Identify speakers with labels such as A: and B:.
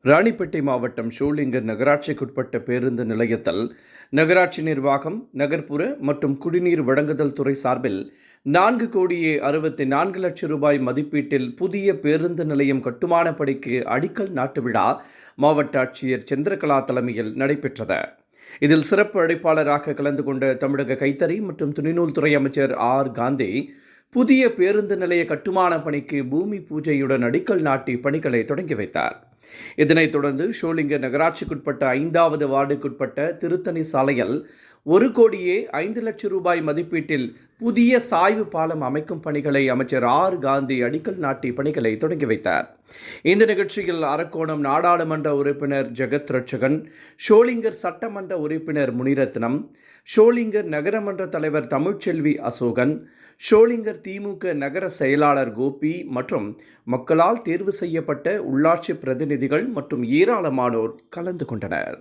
A: ராணிப்பேட்டை மாவட்டம் ஷோலிங்கர் நகராட்சிக்குட்பட்ட பேருந்து நிலையத்தில் நகராட்சி நிர்வாகம், நகர்ப்புற மற்றும் குடிநீர் வழங்குதல் துறை சார்பில் 4,64,00,000 ரூபாய் மதிப்பீட்டில் புதிய பேருந்து நிலையம் கட்டுமான பணிக்கு அடிக்கல் நாட்டு விழா மாவட்ட ஆட்சியர் சந்திரகலா தலைமையில் நடைபெற்றது. இதில் சிறப்பு அழைப்பாளராக கலந்து கொண்ட தமிழக கைத்தறி மற்றும் துணிநூல் துறை அமைச்சர் ஆர். காந்தி புதிய பேருந்து நிலைய கட்டுமான பணிக்கு பூமி பூஜையுடன் அடிக்கல் நாட்டி பணிகளை தொடங்கி வைத்தார். இதனைத் தொடர்ந்து ஷோலிங்கர் நகராட்சிக்குட்பட்ட 5வது வார்டுக்குட்பட்ட திருத்தணி சாலையில் 1,05,00,000 ரூபாய் மதிப்பீட்டில் புதிய சாய்வு பாலம் அமைக்கும் பணிகளை அமைச்சர் ஆர். காந்தி அடிக்கல் நாட்டி பணிகளை தொடங்கி வைத்தார். இந்த நிகழ்ச்சியில் அரக்கோணம் நாடாளுமன்ற உறுப்பினர் ஜெகத் ரட்சகன், ஷோலிங்கர் சட்டமன்ற உறுப்பினர் முனிரத்னம், ஷோலிங்கர் நகரமன்ற தலைவர் தமிழ்ச்செல்வி அசோகன், ஷோலிங்கர் திமுக நகர செயலாளர் கோபி மற்றும் மக்களால் தேர்வு செய்யப்பட்ட உள்ளாட்சி பிரதிநிதிகள் மற்றும் ஏராளமானோர் கலந்து கொண்டனர்.